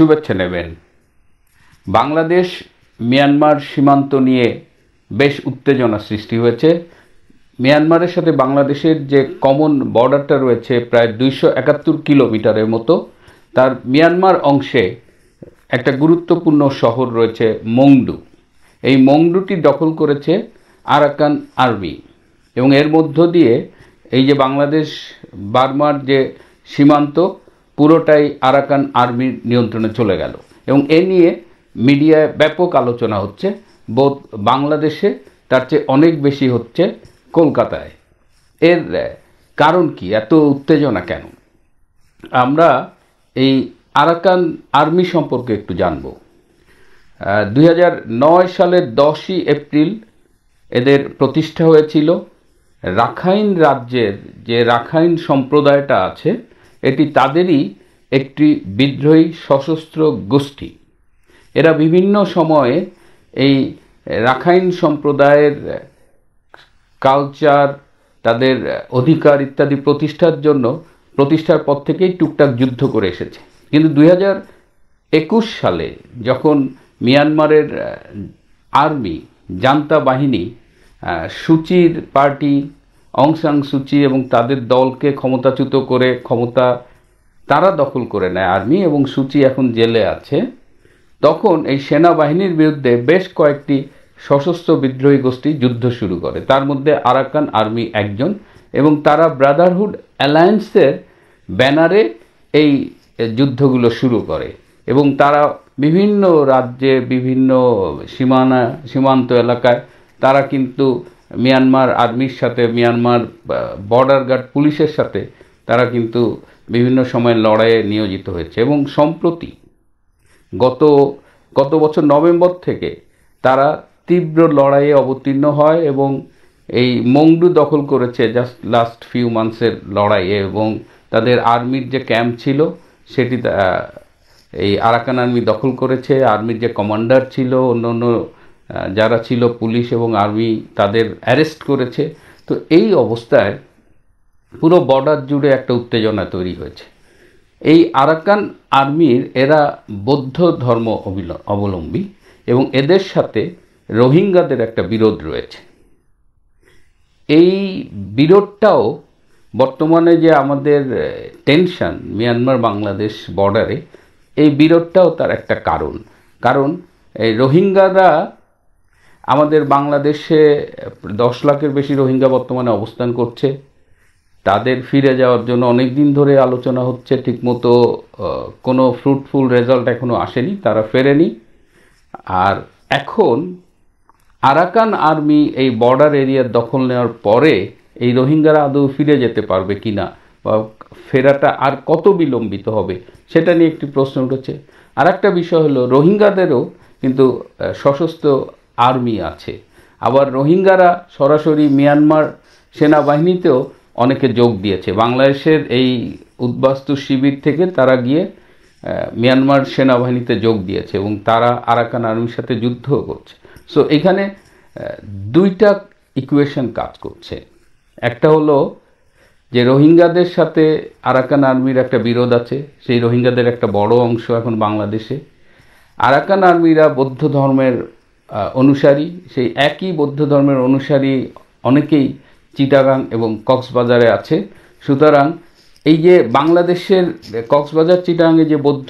শুভেচ্ছা নেবেন। বাংলাদেশ মিয়ানমার সীমান্ত নিয়ে বেশ উত্তেজনা সৃষ্টি হয়েছে। মিয়ানমারের সাথে বাংলাদেশের যে কমন বর্ডারটা রয়েছে প্রায় 271 কিলোমিটারের মতো, তার মিয়ানমার অংশে একটা গুরুত্বপূর্ণ শহর রয়েছে মংডু। এই মংডুটি দখল করেছে আরাকান আর্মি এবং এর মধ্য দিয়ে এই যে বাংলাদেশ বার্মার যে সীমান্ত পুরোটাই আরাকান আর্মির নিয়ন্ত্রণে চলে গেল এবং এ নিয়ে মিডিয়ায় ব্যাপক আলোচনা হচ্ছে, বোধ বাংলাদেশে তার চেয়ে অনেক বেশি হচ্ছে কলকাতায়। এর কারণ কি, এত উত্তেজনা কেন? আমরা এই আরাকান আর্মি সম্পর্কে একটু জানব। 2009 সালের 10ই এপ্রিল এদের প্রতিষ্ঠা হয়েছিল। রাখাইন রাজ্যের যে রাখাইন সম্প্রদায়টা আছে এটি তাদেরই একটি বিদ্রোহী সশস্ত্র গোষ্ঠী। এরা বিভিন্ন সময়ে এই রাখাইন সম্প্রদায়ের কালচার, তাদের অধিকার ইত্যাদি প্রতিষ্ঠার পর থেকেই টুকটাক যুদ্ধ করে এসেছে। কিন্তু 2021 সালে যখন মিয়ানমারের আর্মি জান্তা বাহিনী সুচির পার্টি অং সান সুচি এবং তাদের দলকে ক্ষমতাচ্যুত করে ক্ষমতা তারা দখল করে নেয় আর্মি, এবং সুচি এখন জেলে আছে, তখন এই সেনাবাহিনীর বিরুদ্ধে বেশ কয়েকটি সশস্ত্র বিদ্রোহী গোষ্ঠী যুদ্ধ শুরু করে। তার মধ্যে আরাকান আর্মি একজন, এবং তারা ব্রাদারহুড অ্যালায়েন্সের ব্যানারে এই যুদ্ধগুলো শুরু করে এবং তারা বিভিন্ন রাজ্যে বিভিন্ন সীমান্ত এলাকায় তারা কিন্তু মিয়ানমার আর্মির সাথে, মিয়ানমার বর্ডার গার্ড পুলিশের সাথে তারা কিন্তু বিভিন্ন সময় লড়াইয়ে নিয়োজিত হয়েছে। এবং সম্প্রতি গত বছর নভেম্বর থেকে তারা তীব্র লড়াইয়ে অবতীর্ণ হয় এবং এই মংডু দখল করেছে জাস্ট লাস্ট ফিউ মান্থসের লড়াইয়ে, এবং তাদের আর্মির যে ক্যাম্প ছিল সেটি এই আরাকান আর্মি দখল করেছে। আর্মির যে কমান্ডার ছিল, অন্য যারা ছিল পুলিশ এবং আর্মি, তাদের অ্যারেস্ট করেছে। তো এই অবস্থায় পুরো বর্ডার জুড়ে একটা উত্তেজনা তৈরি হয়েছে। এই আরাকান আর্মির এরা বৌদ্ধ ধর্ম অবলম্বী এবং এদের সাথে রোহিঙ্গাদের একটা বিরোধ রয়েছে। এই বিরোধটাও বর্তমানে যে আমাদের টেনশন মিয়ানমার বাংলাদেশ বর্ডারে, এই বিরোধটাও তার একটা কারণ এই রোহিঙ্গারা আমাদের বাংলাদেশে 10 লাখের বেশি রোহিঙ্গা বর্তমানে অবস্থান করছে। তাদের ফিরে যাওয়ার জন্য অনেক দিন ধরে আলোচনা হচ্ছে, ঠিকমতো কোনো ফ্রুটফুল রেজাল্ট এখনও আসেনি, তারা ফেরেনি। আর এখন আরাকান আর্মি এই বর্ডার এরিয়ার দখল নেওয়ার পরে এই রোহিঙ্গারা আদৌ ফিরে যেতে পারবে কিনা বা ফেরাটা আর কত বিলম্বিত হবে সেটা নিয়ে একটি প্রশ্ন উঠেছে। আর একটা বিষয় হলো, রোহিঙ্গাদেরও কিন্তু সশস্ত্র আর্মি আছে। আবার রোহিঙ্গারা সরাসরি মিয়ানমার সেনাবাহিনীতেও অনেকে যোগ দিয়েছে। বাংলাদেশের এই উদ্বাস্তু শিবির থেকে তারা গিয়ে মিয়ানমার সেনাবাহিনীতে যোগ দিয়েছে এবং তারা আরাকান আর্মির সাথে যুদ্ধ করছে। সো এখানে দুইটা ইকুয়েশন কাজ করছে। একটা হলো যে রোহিঙ্গাদের সাথে আরাকান আর্মির একটা বিরোধ আছে, সেই রোহিঙ্গাদের একটা বড় অংশ এখন বাংলাদেশে। আরাকান আর্মিরা বৌদ্ধ ধর্মের অনুসারী, সেই একই বৌদ্ধ ধর্মের অনুসারী অনেকেই চিটাগাং এবং কক্সবাজারে আছে। সুতরাং এই যে বাংলাদেশের কক্সবাজার চিটাগাংয়ে যে বৌদ্ধ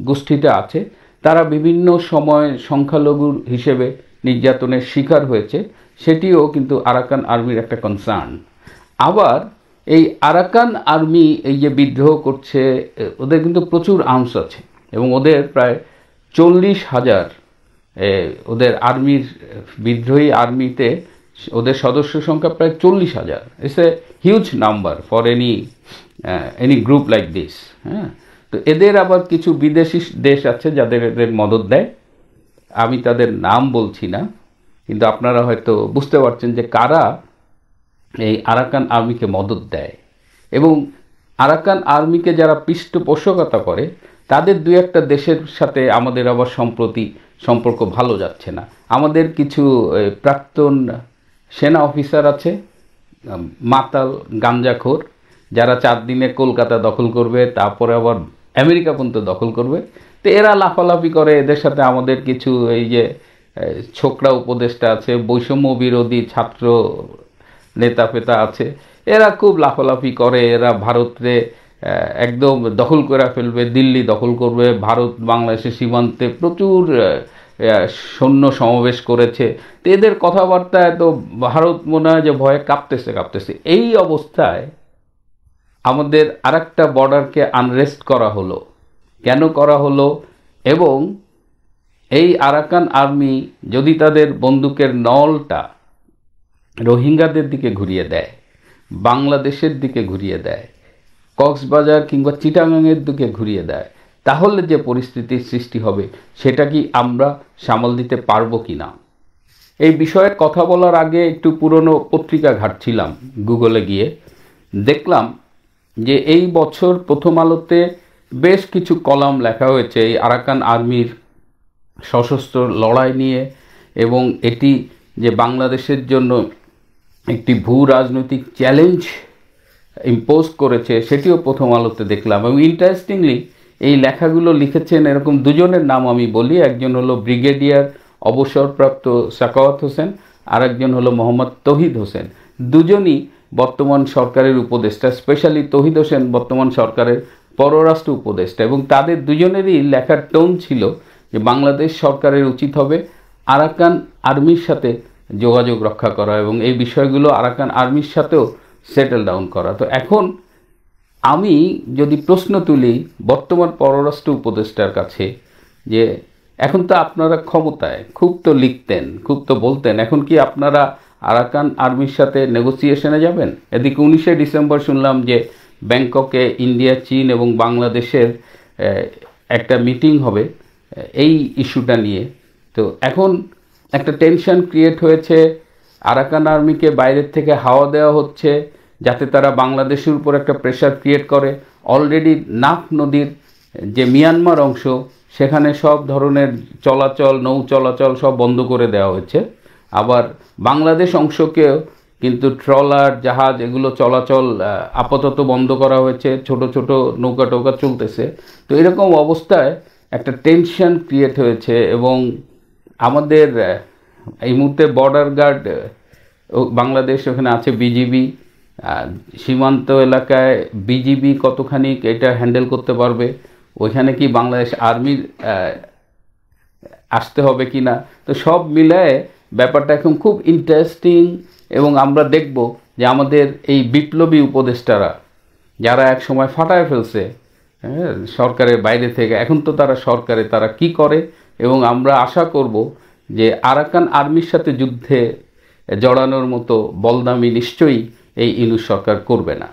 গোষ্ঠীটা আছে, তারা বিভিন্ন সময় সংখ্যালঘু হিসেবে নির্যাতনের শিকার হয়েছে, সেটিও কিন্তু আরাকান আর্মির একটা কনসার্ন। আবার এই আরাকান আর্মি এই যে বিদ্রোহ করছে, ওদের কিন্তু প্রচুর আর্মস আছে এবং ওদের প্রায় 40,000 ওদের আর্মির বিদ্রোহী আর্মিতে ওদের সদস্য সংখ্যা প্রায় 40,000। It's a huge number for any group like this. হ্যাঁ, তো এদের আবার কিছু বিদেশি দেশ আছে যাদের এদের মদত দেয়। আমি তাদের নাম বলছি না, কিন্তু আপনারা হয়তো বুঝতে পারছেন যে কারা এই আরাকান আর্মিকে মদত দেয়। এবং আরাকান আর্মিকে যারা পৃষ্ঠপোষকতা করে, তাদের দুই একটা দেশের সাথে আমাদের আবার সম্পর্ক ভালো যাচ্ছে না। আমাদের কিছু প্রাক্তন সেনা অফিসার আছে মাতাল গাঞ্জাখোর, যারা 4 দিনে কলকাতা দখল করবে, তারপরে আবার আমেরিকা পর্যন্ত দখল করবে। তো এরা লাফালাফি করে, এদের সাথে আমাদের কিছু এই যে ছোকরা উপদেষ্টা আছে, বৈষম্য বিরোধী ছাত্র নেতা ফেতা আছে, এরা খুব লাফালাফি করে, এরা ভারতে একদম দখল করে ফেলবে, দিল্লি দখল করবে, ভারত বাংলাদেশের সীমান্তে প্রচুর সৈন্য সমাবেশ করেছে। তো এদের কথাবার্তায় তো ভারত মনে হয় যে ভয়ে কাঁপতেছে। এই অবস্থায় আমাদের আরেকটা বর্ডারকে আনরেস্ট করা হলো। কেন করা হলো? এবং এই আরাকান আর্মি যদি তাদের বন্দুকের নলটা রোহিঙ্গাদের দিকে ঘুরিয়ে দেয়, বাংলাদেশের দিকে ঘুরিয়ে দেয়, কক্সবাজার কিংবা চিটাগাংয়ের দিকে ঘুরিয়ে দেয়, তাহলে যে পরিস্থিতির সৃষ্টি হবে সেটা কি আমরা সামাল দিতে পারবো কি না? এই বিষয়ে কথা বলার আগে একটু পুরনো পত্রিকা ঘাঁটছিলাম গুগলে গিয়ে, দেখলাম যে এই বছর প্রথম আলোতে বেশ কিছু কলাম লেখা হয়েছে এই আরাকান আর্মির সশস্ত্র লড়াই নিয়ে, এবং এটি যে বাংলাদেশের জন্য একটি ভূ রাজনৈতিক চ্যালেঞ্জ ইম্পোজ করেছে সেটিও প্রথম আলোতে দেখলাম। এবং ইন্টারেস্টিংলি এই লেখাগুলো লিখেছেন এরকম দুজনের নাম আমি বলি। একজন হলো ব্রিগেডিয়ার অবসরপ্রাপ্ত সাখাওয়াত হোসেন, আর একজন হলো মোহাম্মদ তৌহিদ হোসেন। দুজনই বর্তমান সরকারের উপদেষ্টা, স্পেশালি তৌহিদ হোসেন বর্তমান সরকারের পররাষ্ট্র উপদেষ্টা। এবং তাদের দুজনেরই লেখার টোন ছিল যে বাংলাদেশ সরকারের উচিত হবে আরাকান আর্মির সাথে যোগাযোগ রক্ষা করা এবং এই বিষয়গুলো আরাকান আর্মির সাথেও সেটেল ডাউন করা। তো এখন আমি যদি প্রশ্ন তুলি বর্তমান পররাষ্ট্র উপদেষ্টার কাছে, যে এখন তো আপনারা ক্ষমতায়, খুব তো লিখতেন, খুব তো বলতেন, এখন কি আপনারা আরাকান আর্মির সাথে নেগোসিয়েশনে যাবেন? এদিকে 19শে ডিসেম্বর শুনলাম যে ব্যাংককে ইন্ডিয়া, চীন এবং বাংলাদেশের একটা মিটিং হবে এই ইস্যুটা নিয়ে। তো এখন একটা টেনশন ক্রিয়েট হয়েছে, আরাকান আর্মিকে বাইরের থেকে হাওয়া দেওয়া হচ্ছে যাতে তারা বাংলাদেশের উপর একটা প্রেশার ক্রিয়েট করে। অলরেডি নাফ নদীর যে মিয়ানমার অংশ, সেখানে সব ধরনের চলাচল, নৌ চলাচল সব বন্ধ করে দেওয়া হয়েছে। আবার বাংলাদেশ অংশকেও কিন্তু ট্রলার, জাহাজ এগুলো চলাচল আপাতত বন্ধ করা হয়েছে, ছোট ছোট নৌকা টৌকা চলতেছে। তো এরকম অবস্থায় একটা টেনশন ক্রিয়েট হয়েছে। এবং আমাদের এই মুহূর্তে বর্ডার গার্ড বাংলাদেশ, ওখানে আছে বিজিবি, সীমান্ত এলাকায় বিজিবি কতখানি এটা হ্যান্ডেল করতে পারবে, ওইখানে কি বাংলাদেশ আর্মির আসতে হবে কি না। তো সব মিলায়ে ব্যাপারটা এখন খুব ইন্টারেস্টিং। এবং আমরা দেখব যে আমাদের এই বিপ্লবী উপদেষ্টারা যারা এক সময় ফাটায় ফেলছে সরকারের বাইরে থেকে, এখন তো তারা সরকারে, তারা কি করে। এবং আমরা আশা করব যে আরাকান আর্মির সাথে যুদ্ধে জড়ানোর মতো বলদামি নিশ্চয়ই এই ইউনূস সরকার করবে না।